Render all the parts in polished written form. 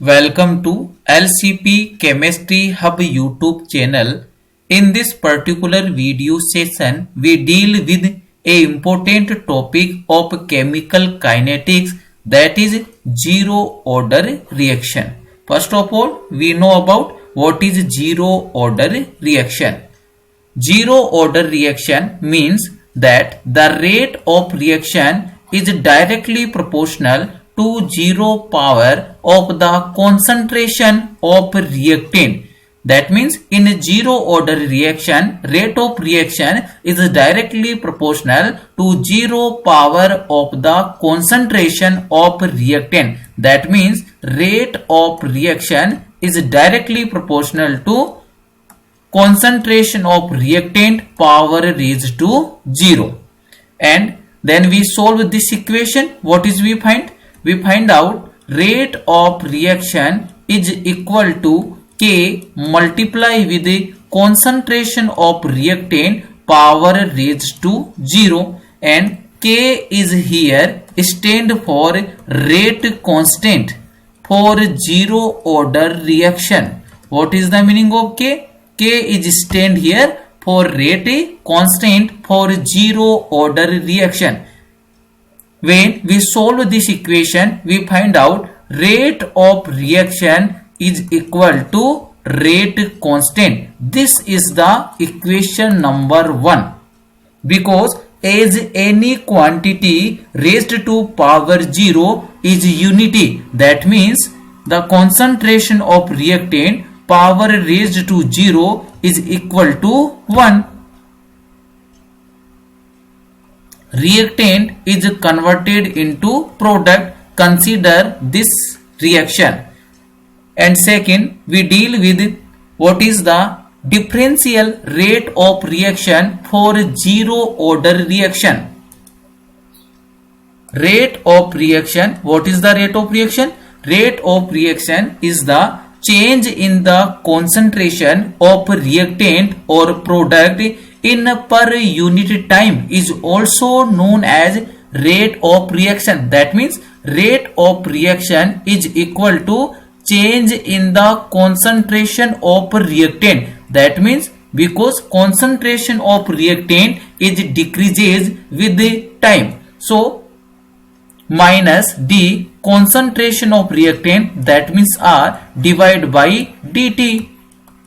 Welcome to LCP Chemistry Hub YouTube channel. In this particular video session, we deal with a important topic of chemical kinetics, that is zero order reaction. First of all, we know about what is zero order reaction. Zero order reaction means that the rate of reaction is directly proportional to zero power of the concentration of reactant. That means in a zero order reaction, rate of reaction is directly proportional to zero power of the concentration of reactant. That means rate of reaction is directly proportional to concentration of reactant power raised to 0. And then we solve this equation. What is we find? We find out rate of reaction is equal to K multiply with the concentration of reactant power raised to 0, and K is here stand for rate constant for zero order reaction. What is the meaning of K? K is stand here for rate constant for zero order reaction. When we solve this equation, we find out rate of reaction is equal to rate constant. This is the equation number 1. Because as any quantity raised to power 0 is unity, that means the concentration of reactant power raised to 0 is equal to 1. Reactant is converted into product. Consider this reaction. And second, we deal with what is the differential rate of reaction for zero order reaction. Rate of reaction. What is the rate of reaction? Rate of reaction is the change in the concentration of reactant or product in per unit time is also known as rate of reaction. That means rate of reaction is equal to change in the concentration of reactant. That means because concentration of reactant is decreases with the time, so minus D concentration of reactant, that means R, divided by dt.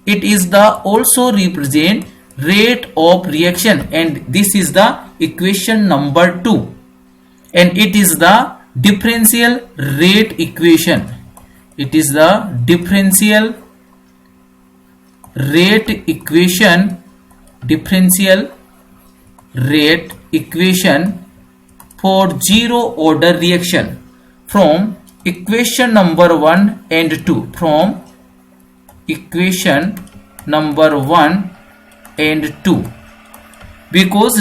It is the also represent rate of reaction, and this is the equation number 2, and it is the differential rate equation. It is the differential rate equation, differential rate equation for zero order reaction from equation number 1 and 2. From equation number 1 and 2, because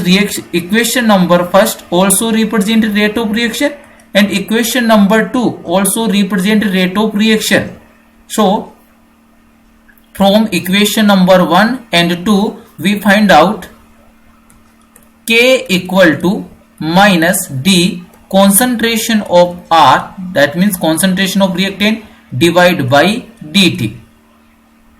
equation number first also represent rate of reaction and equation number 2 also represent rate of reaction. So from equation number 1 and 2 we find out K equal to minus D concentration of R, that means concentration of reactant, divided by dt.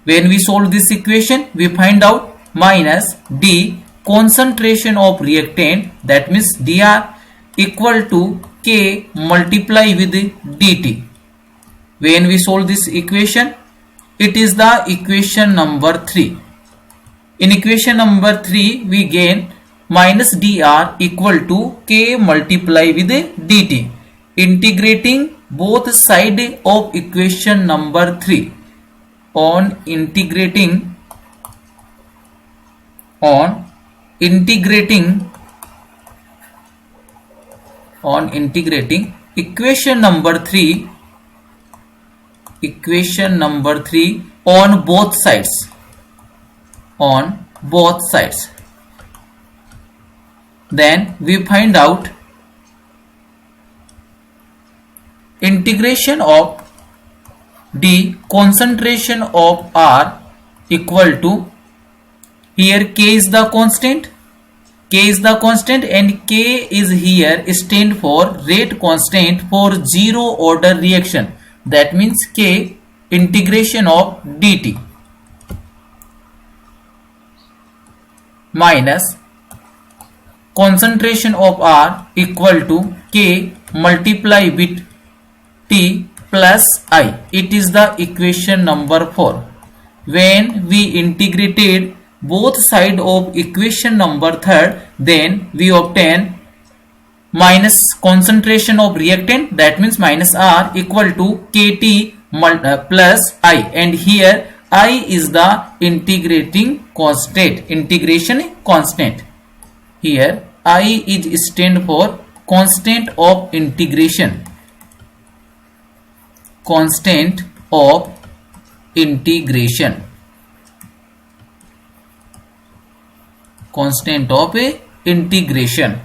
When we solve this equation, we find out minus D concentration of reactant, that means Dr, equal to K multiply with dt. When we solve this equation, it is the equation number 3. In equation number 3 we gain minus Dr equal to K multiply with dt. Integrating both sides of equation number 3. On integrating equation number 3 on both sides, then we find out integration of D concentration of R equal to, here K is the constant, and K is here stand for rate constant for zero order reaction. that means K integration of dt minus concentration of R equal to K multiply with T plus I. It is the equation number 4. When we integrated both sides of equation number 3, then we obtain minus concentration of reactant, that means minus R equal to Kt plus I, and here I is the integration constant. Here I is stand for constant of integration. Constant of integration. Constant of integration.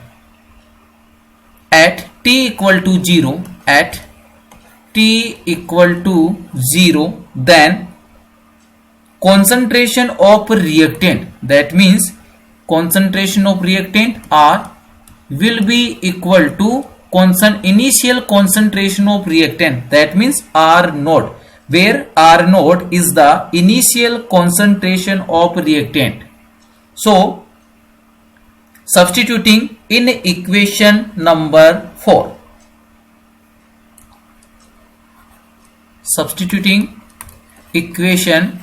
At t equal to 0, at t equal to 0, then concentration of reactant, that means concentration of reactant R will be equal to initial concentration of reactant, that means R naught, where R naught is the initial concentration of reactant. So substituting in equation number 4, substituting equation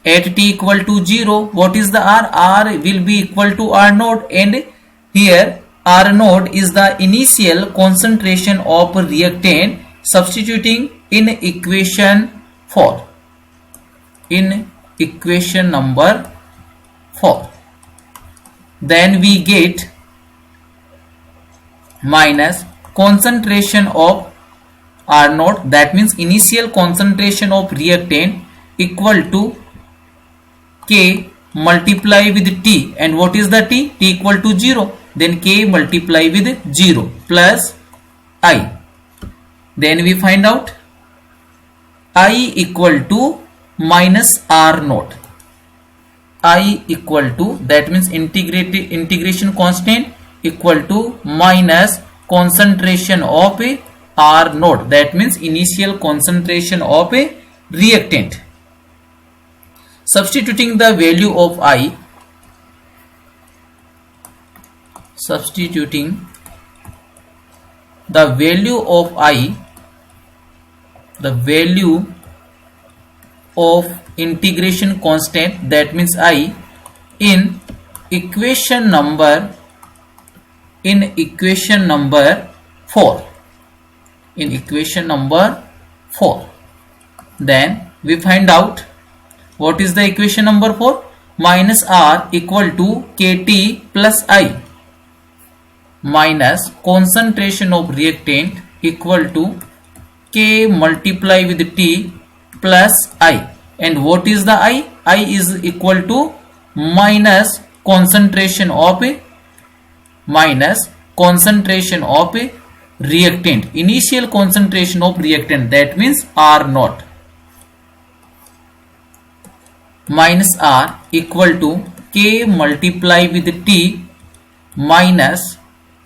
at t equal to 0, what is the R? R will be equal to R naught, and here R naught is the initial concentration of reactant. Substituting in equation 4, in equation number 4, then we get minus concentration of R naught, that means initial concentration of reactant, equal to K multiply with T, and what is the T? T equal to 0, then K multiply with 0 plus I. Then we find out I equal to minus R naught. I equal to, that means integration constant equal to minus concentration of a R naught, that means initial concentration of a reactant. Substituting the value of I, substituting the value of I, the value of integration constant, that means I, in equation number 4, in equation number 4, then we find out what is the equation number 4? Minus R equal to Kt plus I minus concentration of reactant equal to K multiply with T plus I, and what is the I? I is equal to minus concentration of reactant, initial concentration of reactant, that means R naught, minus R equal to K multiply with T minus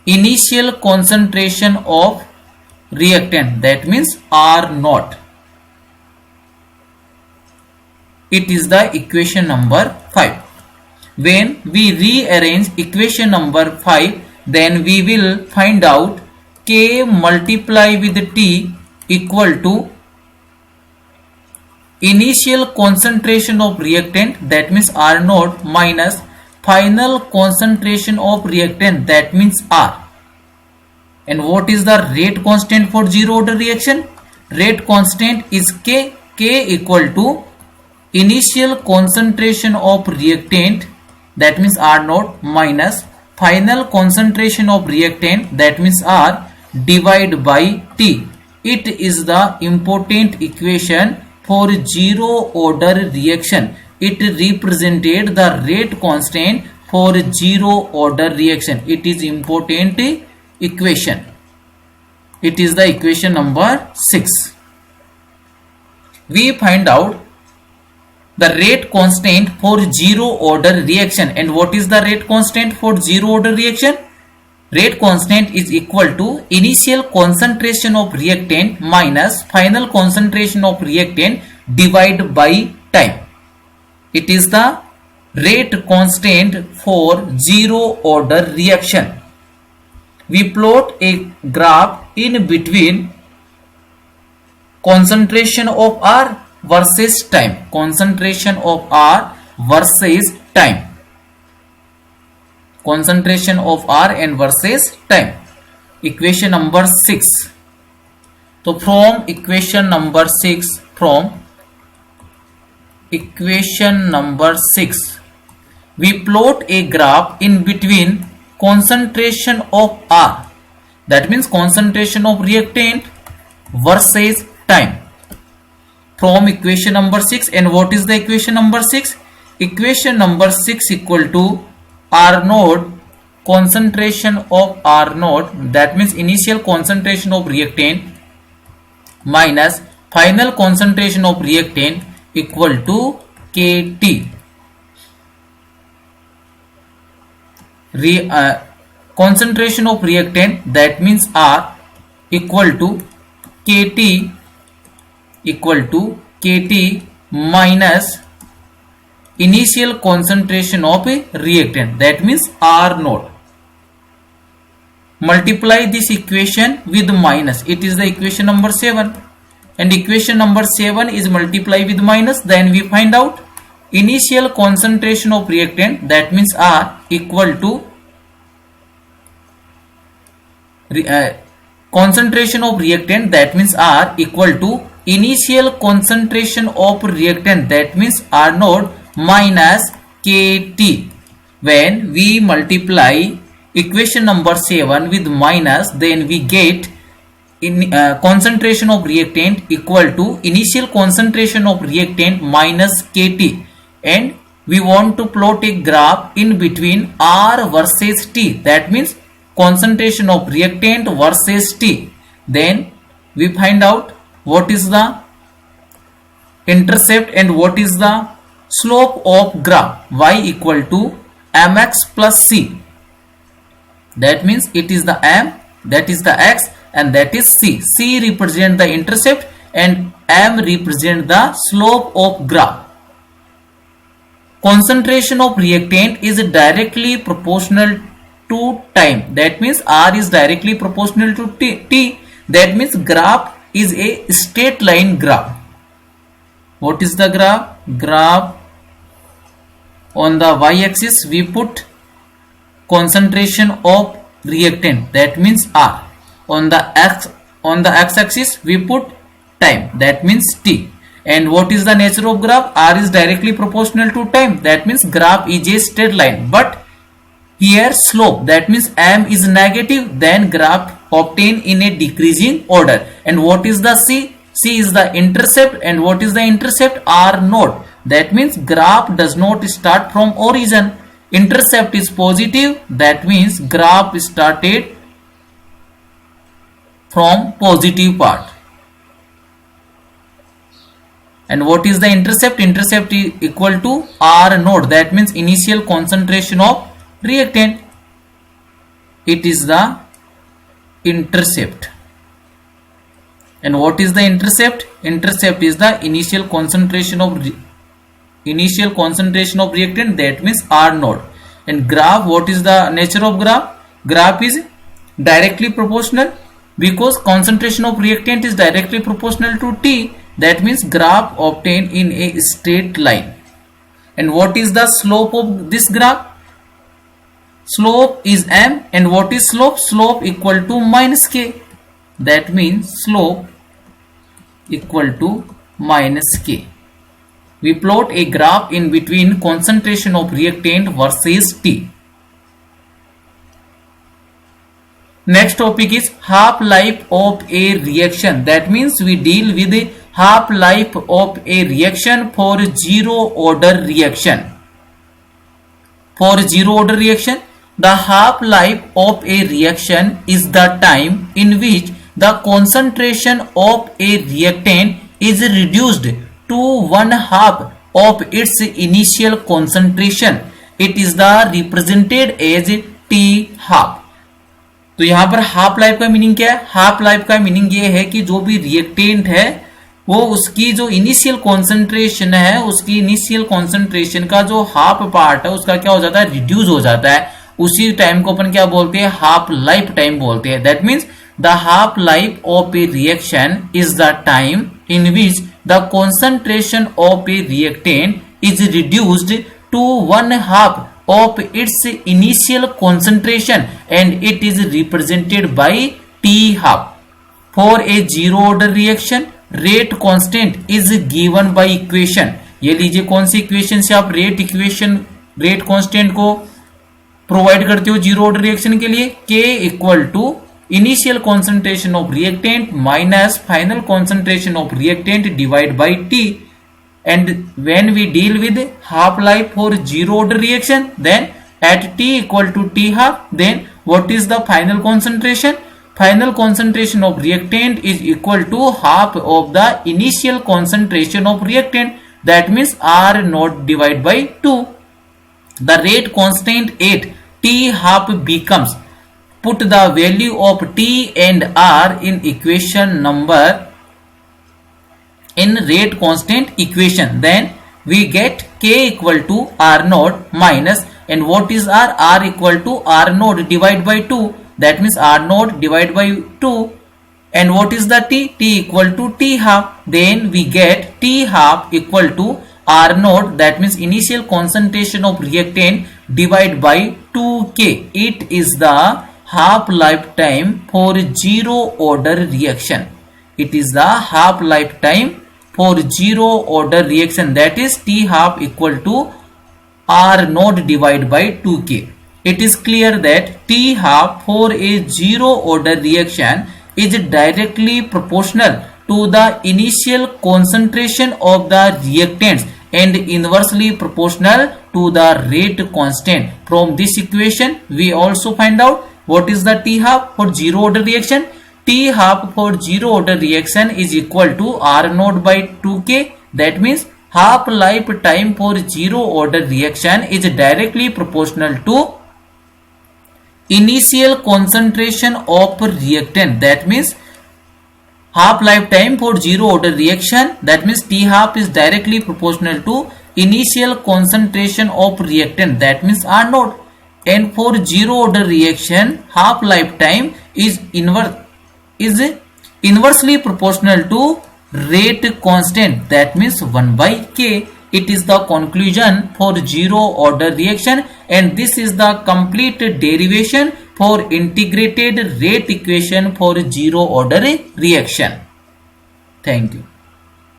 initial concentration of reactant, that means R naught. It is the equation number 5. When we rearrange equation number 5, then we will find out K multiply with T equal to initial concentration of reactant, that means R naught, minus final concentration of reactant, that means R. And what is the rate constant for zero order reaction? Rate constant is K. K equal to initial concentration of reactant, that means R naught, minus final concentration of reactant, that means R, divided by T. It is the important equation for zero order reaction. It represented the rate constant for zero order reaction. It is important equation. It is the equation number 6. We find out the rate constant for zero order reaction. And what is the rate constant for zero order reaction? Rate constant is equal to initial concentration of reactant minus final concentration of reactant divided by time. It is the rate constant for zero order reaction. We plot a graph in between concentration of R versus time. Concentration of R versus time. Concentration of R and versus time. Equation number 6. So from equation number 6, we plot a graph in between concentration of R, that means concentration of reactant versus time, from equation number 6. And what is the equation number 6? Equation number 6 equal to R naught, concentration of R naught, that means initial concentration of reactant minus final concentration of reactant equal to KT. Concentration of reactant, that means R, equal to KT minus initial concentration of a reactant, that means R naught. Multiply this equation with minus, it is the equation number 7, and equation number 7 is multiply with minus. Then we find out initial concentration of reactant, that means R, equal to concentration of reactant, that means R, equal to initial concentration of reactant, that means R naught minus KT. When we multiply equation number 7 with minus, then we get concentration of reactant equal to initial concentration of reactant minus KT, and we want to plot a graph in between R versus T, that means concentration of reactant versus T. Then we find out what is the intercept and what is the slope of graph. Y equal to mx plus c, that means it is the m, that is the x, and that is c. C represent the intercept and m represent the slope of graph. Concentration of reactant is directly proportional to time, that means R is directly proportional to T, that means graph is a straight line graph. What is the graph? Graph, on the y-axis we put concentration of reactant, that means R. On the x-axis we put time, that means T. And what is the nature of graph? R is directly proportional to time, that means graph is a straight line. But here slope, that means m is negative, then graph obtained in a decreasing order. And what is the c? C is the intercept, and what is the intercept? R naught, that means graph does not start from origin. Intercept is positive, that means graph started from positive part. And what is the intercept? Intercept is equal to R naught, that means initial concentration of reactant. It is the intercept. And what is the intercept? Intercept is the initial concentration of reactant, that means R naught. And graph, what is the nature of graph? Graph is directly proportional, because concentration of reactant is directly proportional to T, that means graph obtained in a straight line. And what is the slope of this graph? Slope is m, and what is slope? Slope equal to minus k, that means slope equal to minus k. We plot a graph in between concentration of reactant versus T. Next topic is half-life of a reaction, that means we deal with the half-life of a reaction for zero order reaction. For zero order reaction, the half-life of a reaction is the time in which the concentration of a reactant is reduced to 1/2 of its initial concentration. It is represented as T half. तो यहां पर half life का meaning क्या है? Half life का meaning ये है कि जो भी रिएक्टेंट है वो उसकी जो इनिशियल कॉन्सेंट्रेशन है, उसकी इनिशियल कॉन्सेंट्रेशन का जो हाफ पार्ट है उसका क्या हो जाता है, रिड्यूस हो जाता है। उसी टाइम को अपन क्या बोलते हैं, हाफ लाइफ टाइम बोलते हैं। That means the half life of a reaction is the time in which the concentration of a reactant is reduced to 1/2 of its initial concentration and it is represented by T half. For a zero order reaction, rate constant is given by equation. ये लीजिए कौन सी equation से आप rate constant को provide करते हो zero order reaction के लिए? K equal to initial concentration of reactant minus final concentration of reactant divide by T. And when we deal with half life for zero order reaction, then at T equal to T half, then what is the final concentration? Final concentration of reactant is equal to half of the initial concentration of reactant. That means R naught divided by 2. The rate constant at T half becomes, put the value of T and R in equation number in rate constant equation, then we get K equal to R naught minus, and what is R? R equal to R naught divided by 2. That means R naught divided by 2. And what is the T? T equal to T half. Then we get T half equal to R naught, that means initial concentration of reactant divided by 2K. It is the half lifetime for zero order reaction. It is the half lifetime for zero order reaction, that is T half equal to R naught divided by 2K. It is clear that T half for a zero order reaction is directly proportional to the initial concentration of the reactants and inversely proportional to the rate constant. From this equation we also find out what is the T half for zero order reaction. T half for zero order reaction is equal to R naught by 2K. That means half life time for zero order reaction is directly proportional to initial concentration of reactant. That means half life time for zero order reaction, that means T half is directly proportional to initial concentration of reactant, that means R naught. And for zero order reaction, half life time is inversely proportional to rate constant, that means 1 by K. It is the conclusion for zero order reaction, and this is the complete derivation for integrated rate equation for zero order reaction. Thank you.